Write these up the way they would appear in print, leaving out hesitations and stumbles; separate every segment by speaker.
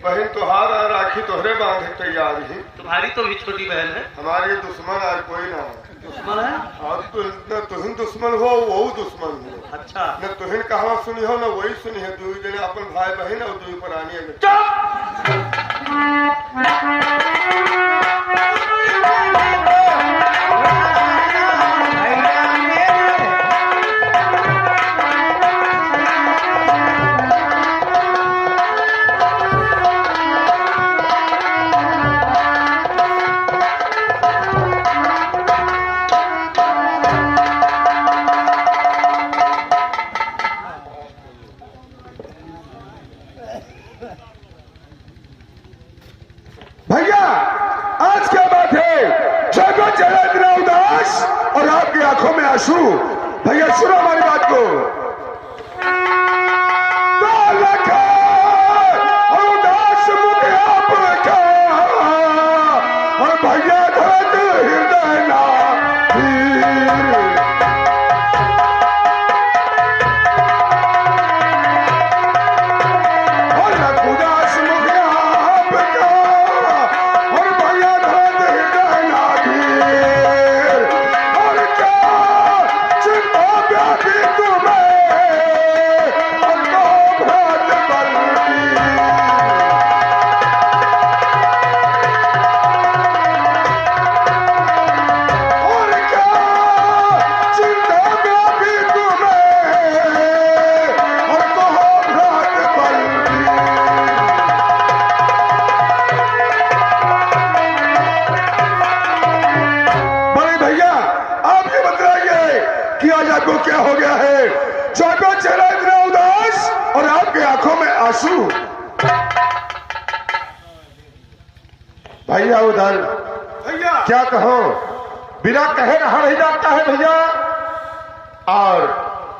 Speaker 1: बहन तुहार और राखी तोहरे बांधे तैयार ही।
Speaker 2: तुम्हारी तो भी छोटी बहन है।
Speaker 1: हमारे दुश्मन आज कोई ना है।
Speaker 2: दुश्मन है?
Speaker 1: और न तुहिन दुश्मन हो वो दुश्मन हो।
Speaker 2: अच्छा।
Speaker 1: न तुहिन कहा सुनी हो न वही सुनी है। दू जने अपन भाई बहन और दू पुरानी है।
Speaker 3: भैया आज क्या बात है? जगत चला इतना उदास और आपकी आंखों में आंसू। भैया सुनो हमारी बात को। उदास मुझे आपका और भैया धरत हृदय ना क्या हो गया है? जगत चला इतना उदास और आपकी आंखों में आंसू। भैया उधर
Speaker 1: भैया
Speaker 3: क्या कहो, बिना कहे रहा नहीं जाता है भैया। और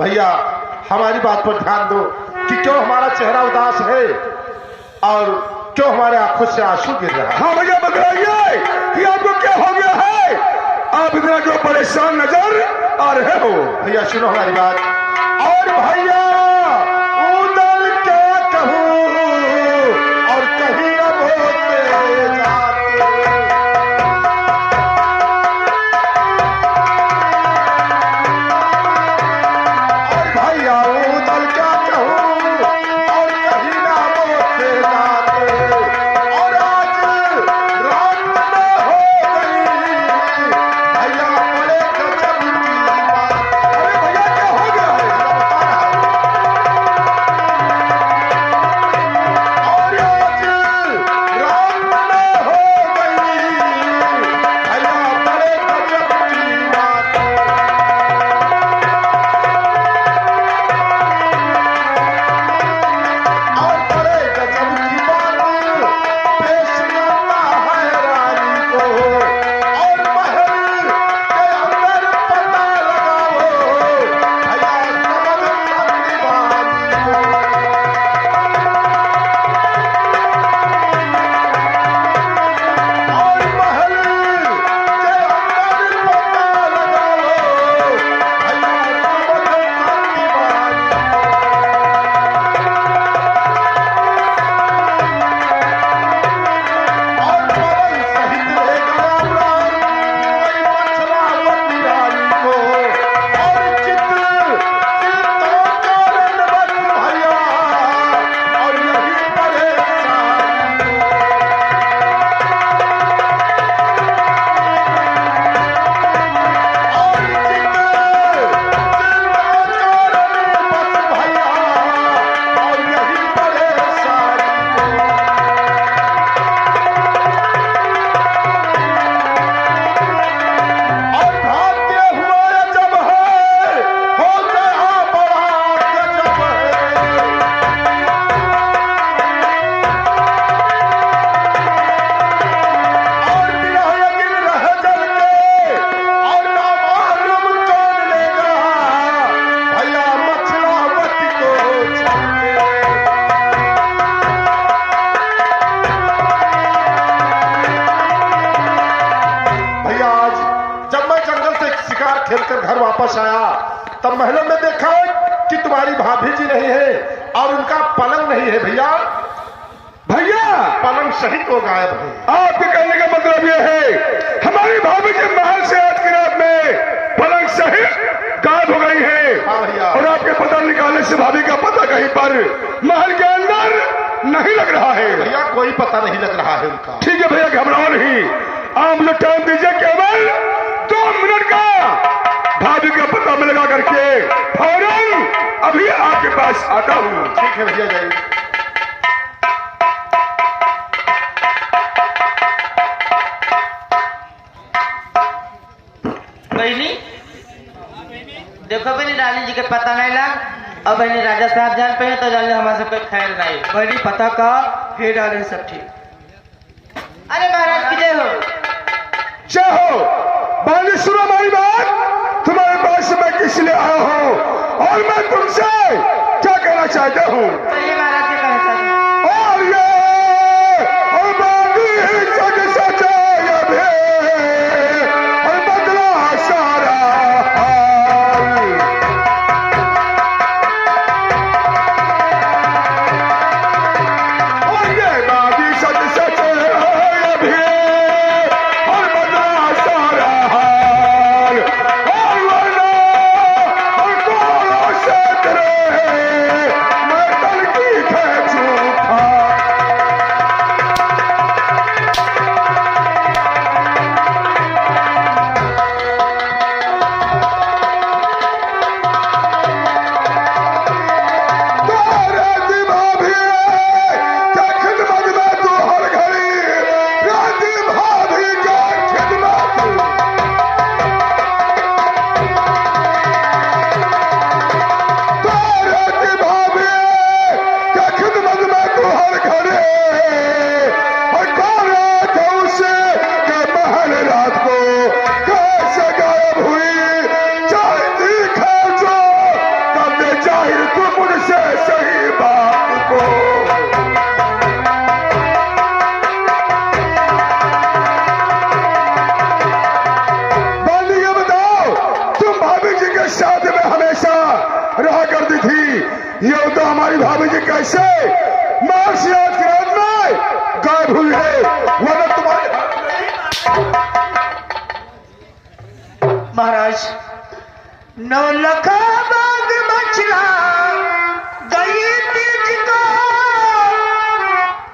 Speaker 3: भैया हमारी बात पर ध्यान दो कि क्यों हमारा चेहरा उदास है और क्यों हमारे आंखों से आंसू गिर रहा है। हाँ भैया बताइए कि आपको क्या हो गया है? आप इतना जो परेशान नजर आ रहे हो। भैया सुनो हमारी बात। और भैया उधर क्या कहूँ और कहीं अब होते जाते। और भैया उधर क्या कहूँ और कहीं ना होते जाते। और आज रात में हो गई भैया बड़े गजब की बात। अरे भैया क्या हो गया है? और आज रात में हो गई भैया बड़े गजब की बात। और बड़े गजब की बात पेश करना है रानी को। और महल के अंदर पता लगाओ भैया समझ सकती बानी को। और महल के अंदर पता लगाओ भैया समझ सकती बानी को। और पवन सहित रहेगा राम कोई मछलावती रानी को। और चित्र चित्तों कारण बन भैया और यही परेशानी को। और चित्र चित्तों कारण बन भैया और यही परेशानी को। और भाग्य हुआ जब है हो गया बड़ा गजब है। और बिना यकीन रह जल के और ना मालूम कौन लेगा भैया मछलावती को छाके। भैया आज जब मैं जंगल से शिकार खेलकर घर वापस आया तब महलों में देखा कि तुम्हारी भाभी जी नहीं है और उनका पलंग नहीं है। भैया भैया सहित वो गायब है।
Speaker 4: आपके कहने का मतलब ये है हमारी भाभी के महल से आज की रात में पलंग सहित गायब हो गई है।
Speaker 3: हाँ भैया।
Speaker 4: और आपके पता निकालने से भाभी का पता कहीं पर महल के अंदर नहीं लग रहा है।
Speaker 3: भैया कोई पता नहीं लग रहा है उनका।
Speaker 4: ठीक है भैया, घबराओ नहीं, आप मुझे टाइम दीजिए केवल 2 मिनट का। भाभी का पता मैं लगा करके फौरन अभी आपके पास आता हूँ।
Speaker 3: ठीक है भैया, जाइए।
Speaker 2: बहनी देखो बहनी, रानी जी के पता नहीं लग। अब बहनी राजा साहब जान पे तो जान ले हमारे सबके खैर नहीं। बहनी पता का हे डाले सब ठीक। अरे महाराज की जय हो।
Speaker 4: जय हो। बाली सुनो हमारी बात, तुम्हारे पास मैं किस लिए आया हूँ और मैं तुमसे क्या कहना चाहता हूँ।
Speaker 2: चलिए महाराज के कहे सब।
Speaker 4: और ये और बाकी सच सच ये भी और बदला सारा हाल। और ये बाकी सच सच ये भी और बदला सारा हाल। और वरना और कोलों से तेरे मैं तल की खेचूं था। राजी भाभी क्या खिदमत में तू हर घड़ी, राजी भाभी क्या खिदमत। राजी भाभी क्या खिदमत में तू हर घड़ी, और कौन रात उसे के महल रात को कैसे गायब हुई। चाहती खेचो तब दे जाहिर तू मुझसे सही बात को। बाली ये बताओ, तुम भाभी जी के साथ में हमेशा रहा करती थी, ये तो हमारी भाभी जी कैसे मार से आज की रात में गायब हुई है। वरना तुम्हारे
Speaker 2: महाराज नौलखा बाग बचला गई तीज को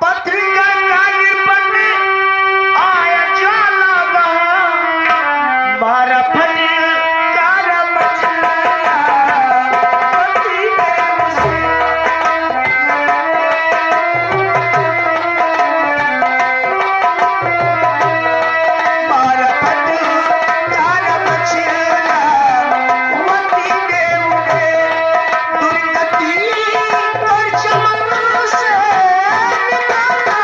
Speaker 2: पत्रिका काली पर आया ज्वाला बहा मारा फटी काला मचला पत्रिका से। मारा फटी काला मचला वती के उड़े दुर्गति कर चमन से निकाला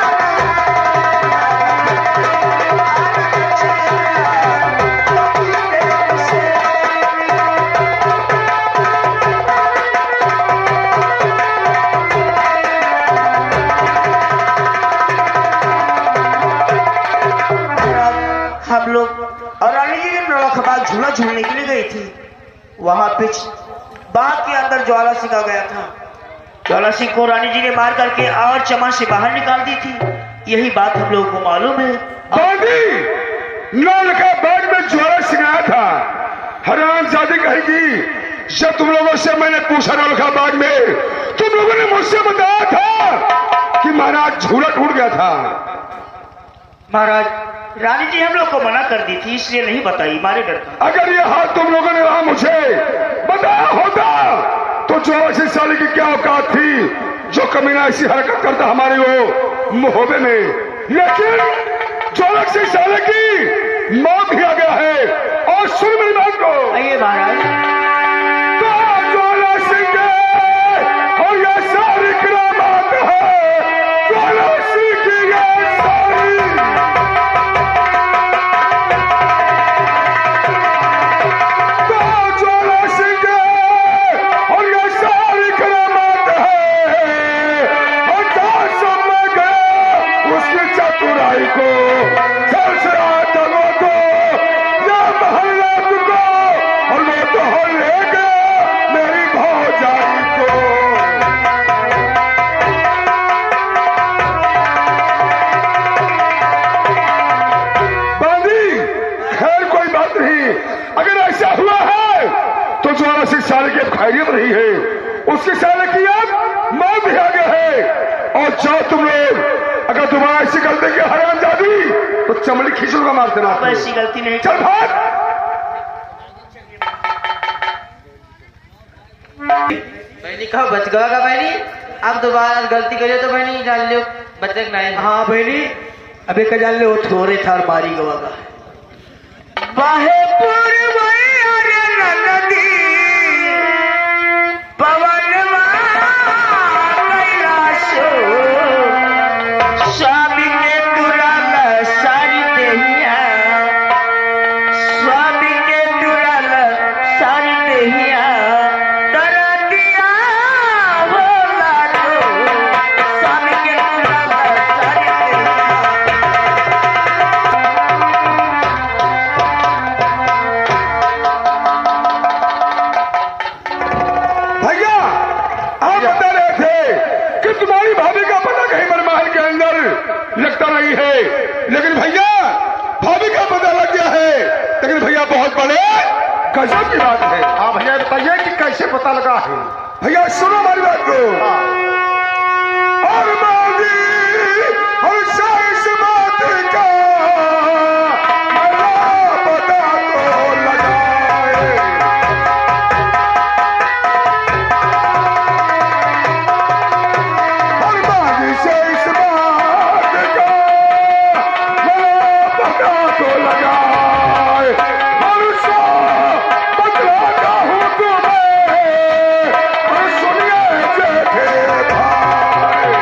Speaker 2: हम लोग और रानी जी ने नौलखबाग झूला झूलने के लिए गई थी। वहां पे बाग के अंदर ज्वाला सिंह आ गया था। ज्वाला सिंह को रानी जी ने मार करके और चमन से बाहर निकाल दी थी। यही बात हम लोगों को मालूम है।
Speaker 4: बागी नौलखा बाग में ज्वाला सिंह आया था। हरामजादी कहेगी, जब तुम लोगों से मैंने पूछा नौलखा बाग में, तुम लोगों ने मुझसे बताया था कि महाराज झूला टूट गया था।
Speaker 2: महाराज रानी जी हम लोग को मना कर दी थी, इसलिए नहीं बताई, मारे डर था।
Speaker 4: अगर ये हाथ तुम लोगों ने वहां मुझे बताया होता तो 84 साल की क्या औकात थी जो कमीना ऐसी हरकत करता हमारे वो मुहब्बे में। लेकिन 84 साल की मौत ही आ गया है। और सुन मेरी बात को,
Speaker 2: आइए महाराज।
Speaker 4: तो ज्वाला सिंह और ये सारी करामात है ज्वाला सिंह की, ये सारी ज्वाला सिंह और ये सारी करामात है। और जहाँ सब में गया उसकी चतुराई को, सरसराहट वो को, या महल्लात को, और वो तो हो ले गया मेरी भौजाई को। बच्चों तुम लोग अगर दोबारा ऐसी गलती की हरामजादी तो चमड़ी खींचूंगा मार देना।
Speaker 2: अब ऐसी गलती नहीं
Speaker 4: चल भाग।
Speaker 5: बहनी कहा बच गवा का बहनी, अब दोबारा गलती करियो तो बहनी जान लियो बच्चे नहीं।
Speaker 2: हाँ बहनी अबे का जान ले वो थोड़े थार मारी गवा का बाहे पूर्वई अरे नदी पवन कैलाशो स्वामी के दुलाल सारी देहिया, स्वामी के दुलाल सारी देहिया दरा दिया होला तो स्वामी के दुलाल सारी देहिया।
Speaker 4: भैया आप बता रहे थे कि तुम्हारी भाभी का पता कहीं मनमहल के अंदर लगता नहीं है, लेकिन भैया भाभी का पता लग गया है। लेकिन भैया बहुत बड़े गजब की बात है।
Speaker 3: हाँ भैया बताइए कि कैसे पता लगा है।
Speaker 4: भैया सुनो हमारी बात को। और मांगी और साइस बात का मेरा पता तो लगाए। और मांगी से इस बात का मेरा पता तो लगाए। और उसको बतलाता हूँ तुम्हें और सुनिए जेठे भाई।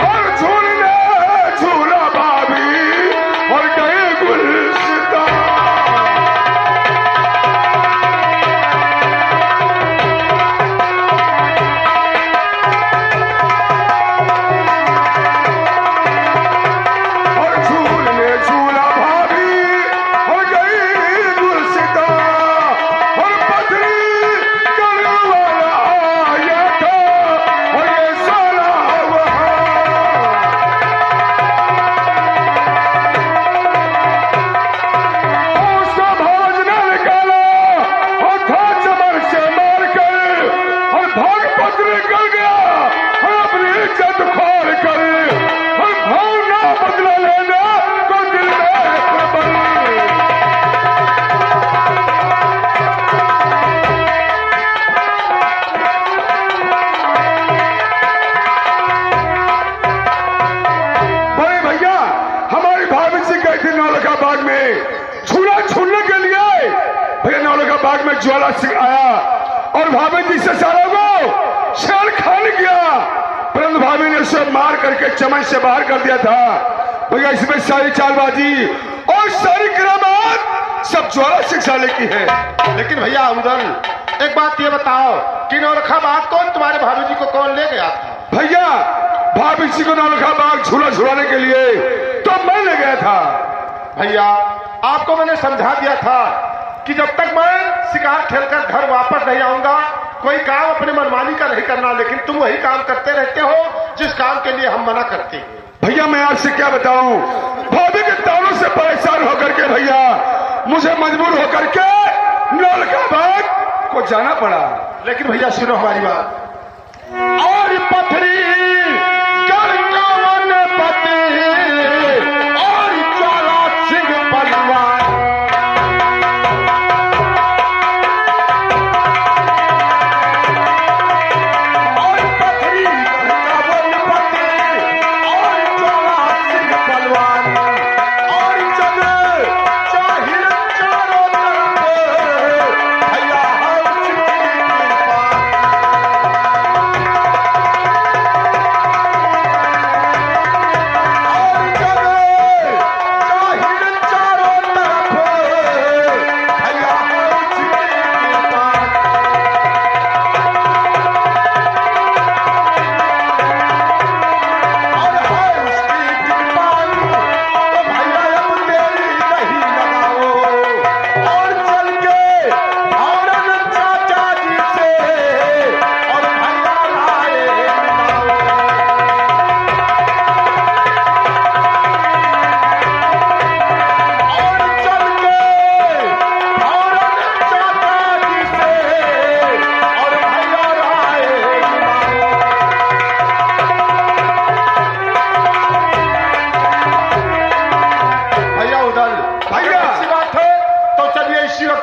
Speaker 4: और झूलने झूला भाभी और गए गुलसिता। और झूलने झूला भाभी और गई गुलसिता। और पथरी करने वाला आया था और ये साला वहाँ। उसका भाज न निकाला और था चमर से मार कर और भाग पत्र निकल गया और अपनी इज्जत खोर कर और भाव ना बदला लेना तो दिल में खबर। बड़े भैया हमारी भाभी से गए थे नौलखा बाग में झूला झूलने के लिए। भैया नौलखा बाग में ज्वाला सिंह आया और भाभी जी से सालों को शेर खा गया, परंतु भाभी ने उसे मार करके चमन से बाहर कर दिया था। भैया इसमें सारी चालबाजी और सारी करामात सब ज्वाला सिंह साले की है।
Speaker 3: लेकिन भैया अमदन एक बात ये बताओ कि नौलखा बाग कौन तुम्हारे भाभी जी को कौन ले गया था।
Speaker 4: भैया भाभी जी को नौलखा बाग झूला झुलाने के लिए तो मैं ले गया था।
Speaker 3: भैया आपको मैंने समझा दिया था कि जब तक मैं शिकार खेलकर घर वापस नहीं आऊंगा कोई काम अपने मनमानी का नहीं करना, लेकिन तुम वही काम करते रहते हो जिस काम के लिए हम मना करते हैं।
Speaker 4: भैया मैं आपसे क्या बताऊं, भाभी के तारों से परेशान होकर के भैया मुझे मजबूर होकर के नौलखा बाग को जाना पड़ा।
Speaker 3: लेकिन भैया सुनो हमारी बात। और पथरी करकवन पति और ज्वाला सिंह पलवान। और पथरी करकवन पति और ज्वाला सिंह पलवान। और जब जाहिर चारों तरफ भैया हर चिट्ठी की बात।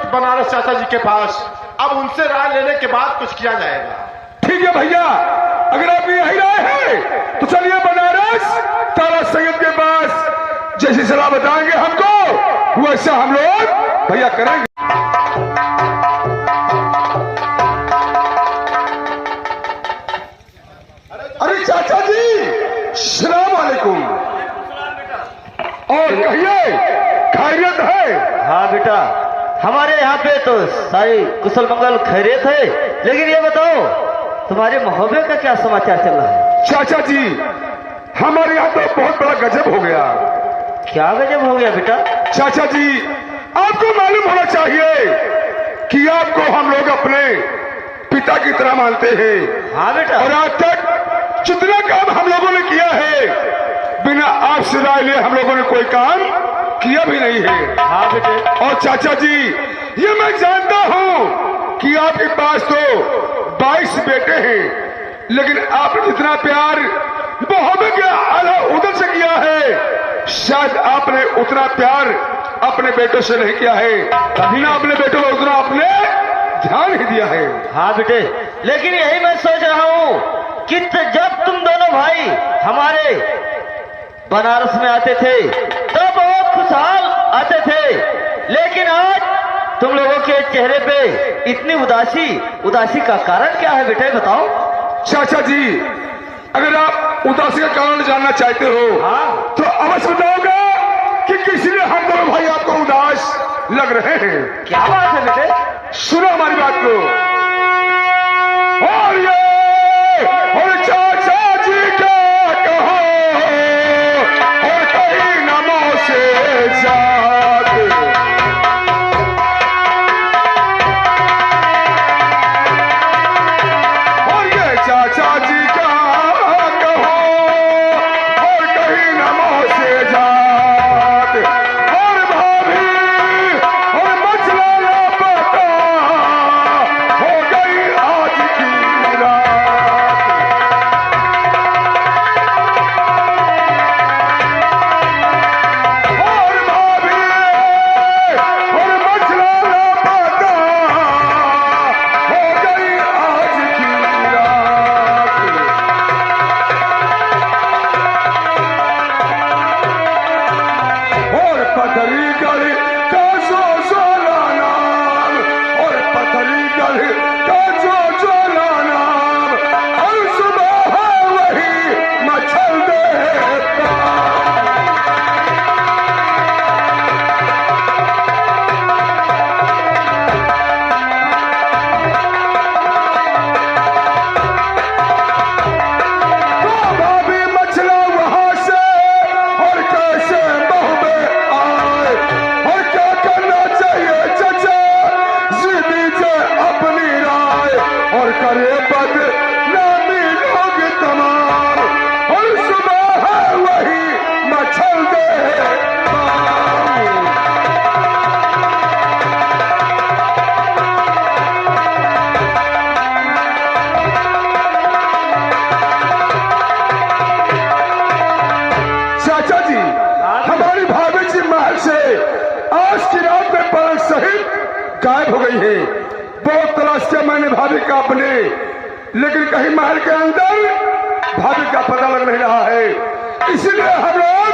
Speaker 3: वक्त बनारस चाचा जी के पास, अब उनसे राय लेने के बाद कुछ किया जाएगा।
Speaker 4: ठीक है भैया, अगर आप यही राय है तो चलिए बनारस तारा सैयद के पास, जैसी सलाह बताएंगे हमको वैसा हम लोग भैया करेंगे। अरे चाचा जी सलाम वालेकुम, और कहिए खैरियत है?
Speaker 5: हाँ बेटा, हमारे यहाँ पे तो सारी कुशल मंगल खैरियत है, लेकिन ये बताओ तुम्हारे मोहब्बत का क्या समाचार चल रहा है?
Speaker 4: चाचा जी हमारे यहाँ तो बहुत बड़ा गजब हो गया।
Speaker 5: क्या गजब हो गया बेटा?
Speaker 4: चाचा जी आपको मालूम होना चाहिए कि आपको हम लोग अपने पिता की तरह मानते हैं।
Speaker 5: हाँ बेटा।
Speaker 4: और आज तक जितना काम हम लोगों ने किया है बिना आपसे राय लिए हम लोगों ने कोई काम किया भी नहीं है।
Speaker 5: हाँ बेटे।
Speaker 4: और चाचा जी ये मैं जानता हूँ कि आपके पास तो 22 बेटे हैं, लेकिन आपने जितना प्यार मोहब्बत के आला उधर से किया है शायद आपने उतना प्यार अपने बेटों से नहीं किया है। कभी ना अपने बेटों को उतना आपने ध्यान ही दिया है।
Speaker 5: हाँ बेटे, लेकिन यही मैं सोच रहा हूँ कि जब तुम दोनों भाई हमारे बनारस में आते थे तो बहुत खुशहाल आते थे, लेकिन आज तुम लोगों के चेहरे पे इतनी उदासी का कारण क्या है बेटे, बताओ।
Speaker 4: चाचा जी अगर आप उदासी का कारण जानना चाहते हो
Speaker 5: हाँ।
Speaker 4: तो अवश्य बताओगे कि किसी ने हम दोनों भाई आपको उदास लग रहे हैं।
Speaker 5: क्या बात है बेटे?
Speaker 4: सुनो हमारी बात को। और ये और चाचा जी क्या कहो और कहीं नमो से जात, और ये चाचा जी का कहो और कहीं नमो से जात, और भाभी और मचला लापता हो गई आज की रात। और भाभी और मचला लापता हो गई आज की रात। और पथरी गढ़ का जो नाम, और पथरी गढ़ का जो नाम, और सुबह है वही मचल देता। तो भाभी मचला वहां से और कैसे मुंह में आए, और क्या करना चाहिए चचा जी दीजिए अपनी राय, और करे बदनामी लोग तमाम, और सुबह है वही मचल देता। चाचा जी हमारी भाभी जी महल से आज की रात में पलंग सहित गायब हो गई है। बहुत तलाश किया मैंने भाभी का अपने, लेकिन कहीं महल के अंदर भाभी का पता लग नहीं रहा है। इसीलिए हम लोग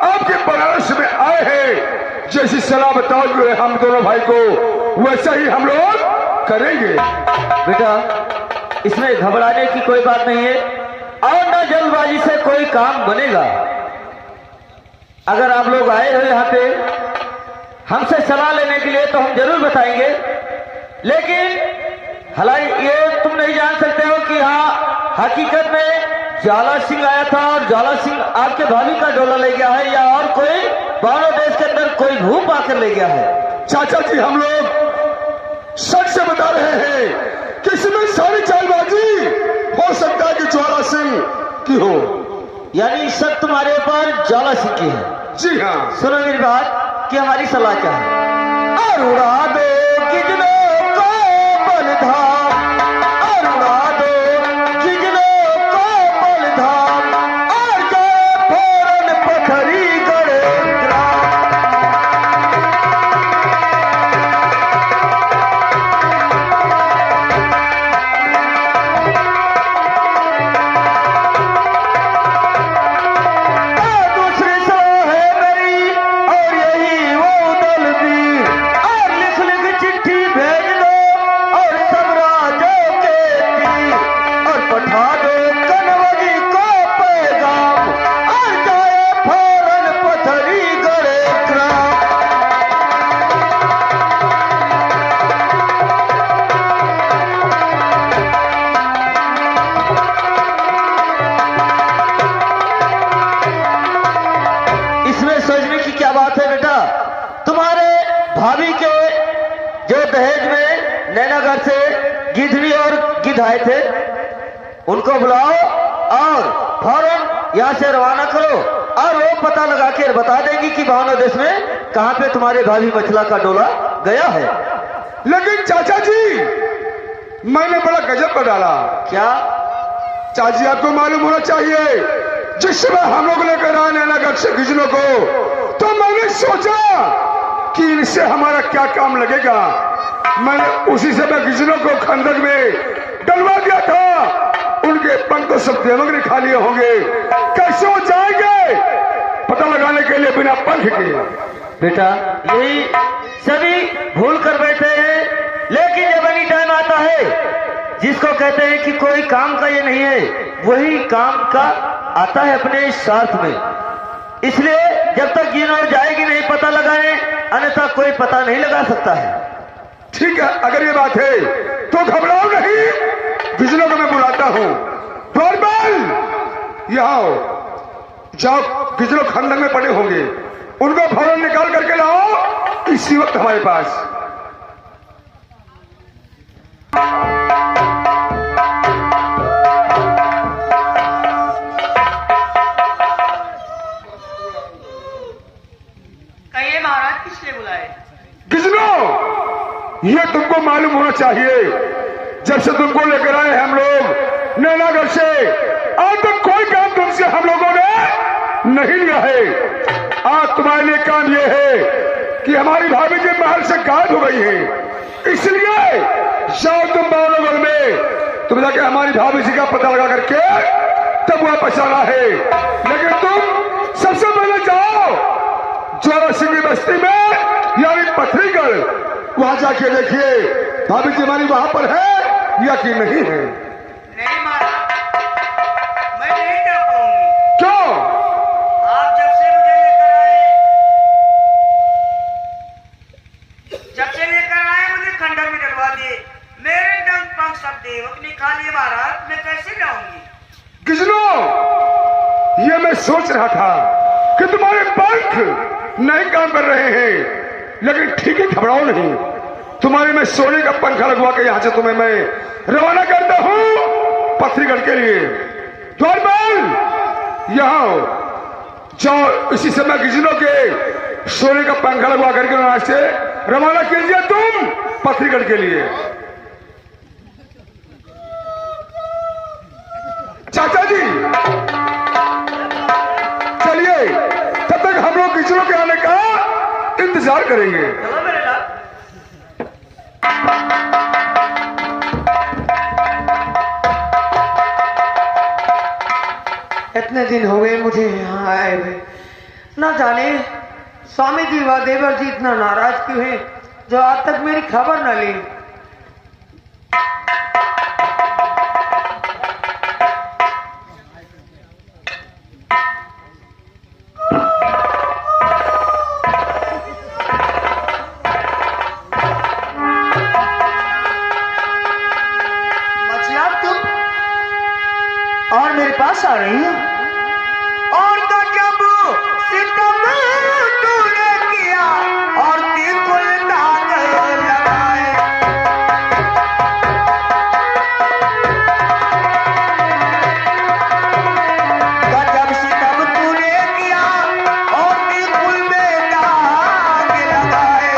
Speaker 4: आपके बनारस में आए हैं। जैसी सलाह बताओगे हम दोनों भाई को वैसा ही हम लोग करेंगे।
Speaker 5: बेटा इसमें घबराने की कोई बात नहीं है और ना जल्दबाजी से कोई काम बनेगा। अगर आप लोग आए हो यहाँ पे हमसे सलाह लेने के लिए तो हम जरूर बताएंगे, लेकिन हालांकि ये तुम नहीं जान सकते हो कि हाँ हकीकत में ज्वाला सिंह आया था और ज्वाला सिंह आपके भाभी का डोला ले गया है या और कोई बांग्लादेश के अंदर कोई भूप आकर ले गया है।
Speaker 4: चाचा जी हम लोग सच से बता रहे हैं कि इसमें सारी चालबाजी हो सकता है कि ज्वाला सिंह की हो।
Speaker 5: यानी शक तुम्हारे ऊपर ज्वाला सिंह की है?
Speaker 4: जी हाँ।
Speaker 5: सुनो मेरी बात कि हमारी सलाह क्या है। और उड़ा दो किजलों को बलधाम, और उड़ा दो किजलों को बलधाम, और गए फौरन पथरी गढ़े ग्राम। भाभी के जो दहेज में नैनागढ़ से गिद्धनी और गिद्ध आए थे उनको बुलाओ और फौरन यहाँ से रवाना करो और वो पता लगा के बता देंगी कि भावना देश में कहाँ पे तुम्हारे भाभी मछला का डोला गया है।
Speaker 4: लेकिन चाचा जी, मैंने बड़ा गजब कर डाला।
Speaker 5: क्या?
Speaker 4: चाची आपको मालूम होना चाहिए, जिस समय हम लोग लेकर आए नैनागढ़ से गिजनों को, तो मैंने सोचा कि इनसे हमारा क्या काम लगेगा। मैंने उसी समय गिजनों को खंदक में डलवा दिया था। उनके पंख तो सब देवक ने खा लिए होंगे, कैसे वो जाएंगे पता लगाने के लिए बिना पंख के।
Speaker 5: बेटा, यही सभी भूल कर बैठे हैं, लेकिन जब एनी टाइम आता है जिसको कहते हैं कि कोई काम का ये नहीं है, वही काम का आता है अपने स्वार्थ में। इसलिए जब तक गिनौर जाएगी नहीं पता लगाने, अन्यथा कोई पता नहीं लगा सकता है।
Speaker 4: ठीक है, अगर ये बात है तो घबराओ नहीं, गिजनों को मैं बुलाता हूँ। द्वारपाल, यहाँ जाओ, गिजनों खंडक में पड़े होंगे, उनको फौरन निकाल करके लाओ इसी वक्त हमारे पास।
Speaker 2: कहिए महाराज, किसने बुलाए?
Speaker 4: गिजनों, ये तुमको मालूम होना चाहिए, जब से तुमको लेकर आए हम लोग नैनागढ़ से, आज तक कोई काम तुमसे हम लोगों ने नहीं लिया है। आज तुम्हारे लिए काम यह है कि हमारी भाभी जी महल से गायब हो गई है, इसलिए जाओ तुम बावनगढ़ में, तुम जाके हमारी भाभी जी का पता लगा करके तब वापस आना है। लेकिन तुम सबसे पहले जाओ ज्वाला सिंह की बस्ती में यानी पथरीगढ़, वहां जाके देखिए भाभी जी हमारी वहां पर है या कि नहीं है।
Speaker 2: नहीं महाराज, मैं नहीं जा पाऊंगी।
Speaker 4: क्यों?
Speaker 2: आप जब से मुझे लेकर आए, मुझे खंडर में डलवा दिए, मेरे डंक पंख सब देवक ने खा लिए महाराज, मैं कैसे जाऊंगी?
Speaker 4: गिजनों, ये मैं सोच रहा था कि तुम्हारे पंख नहीं काम कर रहे हैं, लेकिन ठीक है, घबराओ नहीं, तुम्हारे मैं सोने का पंखा लगवा के यहां से तुम्हें मैं रवाना करता हूं पथरीगढ़ के लिए। द्वारपाल, यहां जाओ, इसी समय गिजनों के सोने का पंखा लगवा करके यहां से रवाना कीजिए तुम पथरीगढ़ के लिए। चाचा जी चलिए, तब तक हम लोग गिजनों के आने का इंतजार करेंगे।
Speaker 2: चलो मेरे लाल। इतने दिन हो गए मुझे यहाँ आए हुए, ना जाने स्वामी जी व देवर जी इतना नाराज क्यों हैं जो आज तक मेरी खबर न ली। मछला, तुम और मेरे पास आ रही हो? और तो जब सितम तूने किया और तिकुल दाग लगाए, जब सितम तूने किया और तिकुल में दाग लगाए,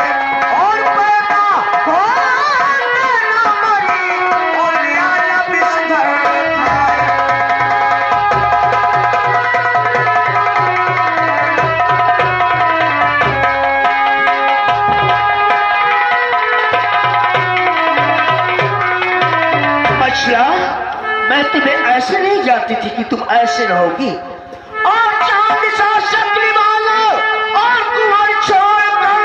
Speaker 2: और पैदा हो न मरी और यार बिस्तर खाए। मछला, मैं तुम्हें ऐसे नहीं जानती थी कि तुम ऐसे रहोगी, और चांद सा शक्ल वाला और कुंवर छोड़कर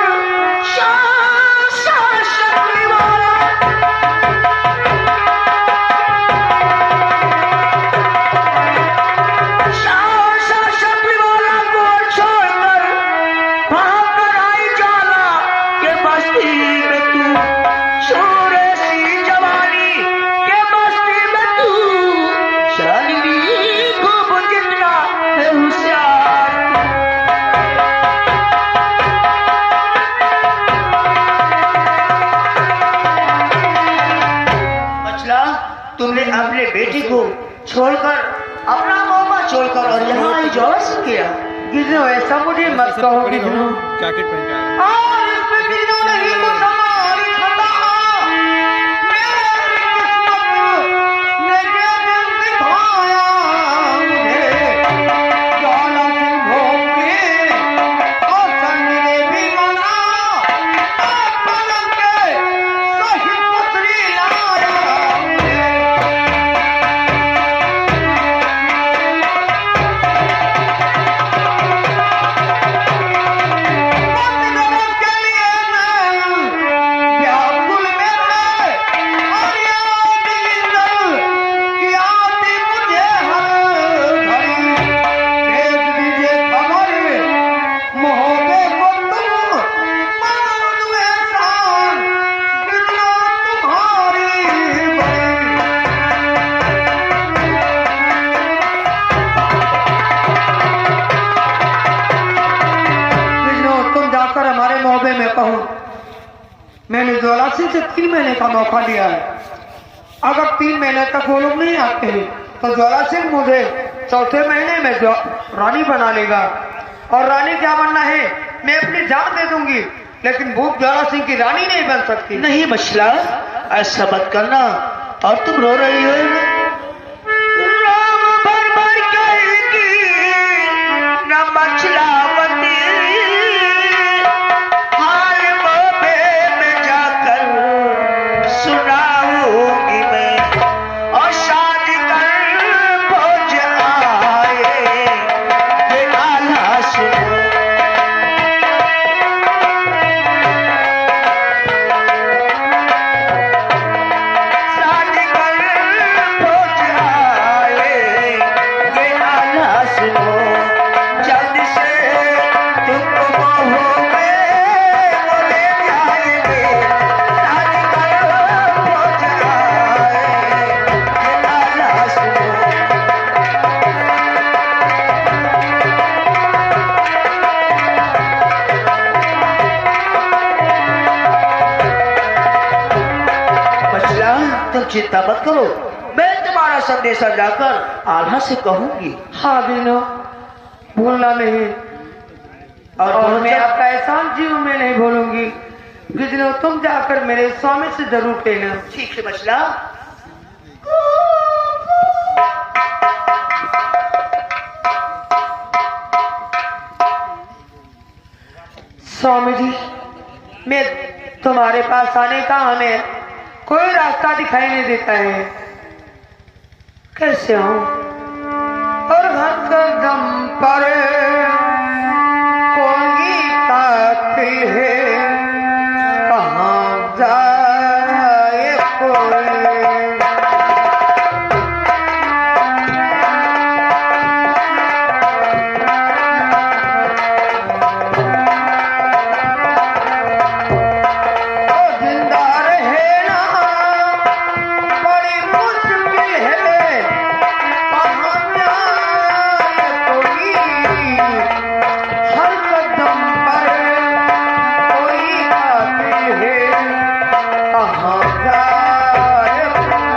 Speaker 2: चांद सा शक्ल वाला, चांद सा शक्ल वाला कुंवर छोड़कर भाग कर आई ज्वाला के बस्ती में तू, छोरे सी जवानी के बस्ती में तू, शालिनी खूब जितना तुमने अपने बेटी को छोड़कर, अपना मोहब्बत छोड़कर और यहाँ आई ज्वाला सिंह किया।
Speaker 6: गिजनो ऐसा मुझे मत कहो गिजनो।
Speaker 7: जैकेट पहन के आया है।
Speaker 6: और इसमें गिजनो नहीं तो हमारी खता। मेरी किस्मत ने ये दिन दिखाया मुझे। ज्वाला सिंह भोगे और संजय भी मना। आप पलंग के सही पथरी लाया मुझे। हमारे मोहब्बे में कहो, मैंने ज्वाला सिंह से 3 महीने का मौका लिया है। अगर 3 महीने तक वो लोग नहीं आते हैं तो ज्वाला सिंह मुझे 4थे महीने में रानी बना लेगा। और रानी क्या बनना है, मैं अपनी जान दे दूंगी, लेकिन भूप ज्वाला सिंह की रानी नहीं बन सकती।
Speaker 2: नहीं मछला, ऐसा मत करना। और तुम रो रही हो। राम भर भर कहेगी न मछलावती, हाल मोहब्बे में जाकर सुनाऊंगी मैं। और शादी कर पहुंच आए ये आला सुनो। शादी कर पहुंच आए ये आला सुनो। जल्द से तुमको मोह में वो ले जाएंगे। शादी कर पहुंच आए ये आला सुनो। मछला, तुम चिंता मत करो, मैं तुम्हारा संदेशा जाकर आल्हा से कहूंगी।
Speaker 6: हाँ गिनो, भूलना नहीं। और मैं आपका एहसान जीव में नहीं भूलूंगी। गिजनो, तुम जाकर मेरे स्वामी से जरूर कहना।
Speaker 2: ठीक है मछला।
Speaker 6: स्वामी जी, मैं तुम्हारे पास आने का हमें कोई रास्ता दिखाई नहीं देता है। कैसे हूँ और हर कदम पर कोई कातिल है, कहाँ जाए कोई। जिंदा रहना बड़ी मुश्किल है, कहाँ जाए कोई। हर कदम पर कोई कातिल है, कहाँ जाए कोई।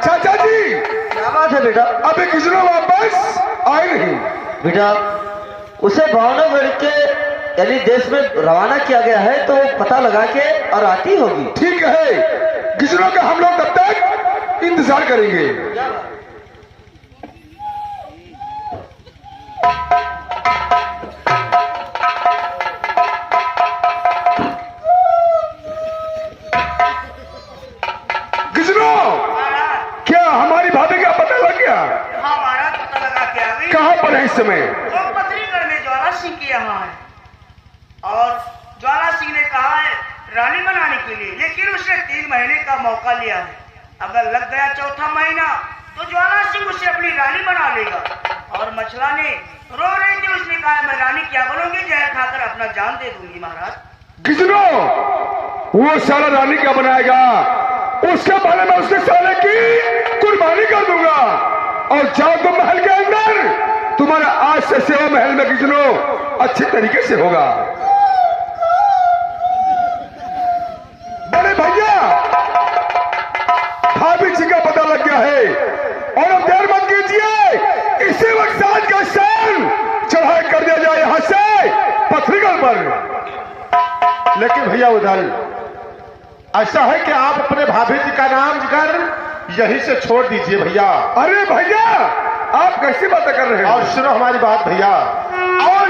Speaker 4: चाचा जी,
Speaker 5: क्या बात है बेटा?
Speaker 4: अभी किसने वापस आए नहीं?
Speaker 5: बेटा, उसे भावनगर के यानी देश में रवाना किया गया है, तो पता लगा के और आती होगी।
Speaker 4: ठीक है, किसनों का हम लोग तब तक इंतजार करेंगे। किसनों, क्या हमारी भाभी का पता लग गया?
Speaker 2: हमारा पता लगा के आ गई।
Speaker 4: कहाँ पर है इस समय?
Speaker 2: वो पत्नीगढ़ में ज्वाला सिंह के यहाँ है। और ज्वाला सिंह ने कहा है रानी बनाने के लिए, लेकिन उसने 3 महीने का मौका लिया है। अगर लग गया 4था महीना तो ज्वाला सिंह उसे अपनी रानी बना लेगा। और मछला ने रो रही थी, उसने कहा मैं रानी क्या बनूंगी, जहर खाकर अपना जान दे दूंगी महाराज।
Speaker 4: किसनों, वो साला रानी क्या बनाएगा, उसके बारे में उसके साले की कुर्बानी कर दूंगा। और जाओ तुम महल के अंदर, तुम्हारा आज से सेवा महल में किचनो अच्छे तरीके से होगा। बड़े भैया भाभी जी का पता लग गया है और अब देर मत कीजिए, इसी वक्त साज का शान चढ़ाई कर दिया जाए यहां से पथरीगढ़ पर।
Speaker 3: लेकिन भैया उधर ऐसा है कि आप अपने भाभी जी का नाम जिक्र यहीं से छोड़ दीजिए भैया।
Speaker 4: अरे भैया आप कैसी बातें कर रहे हैं?
Speaker 3: और सुनो हमारी बात भैया। और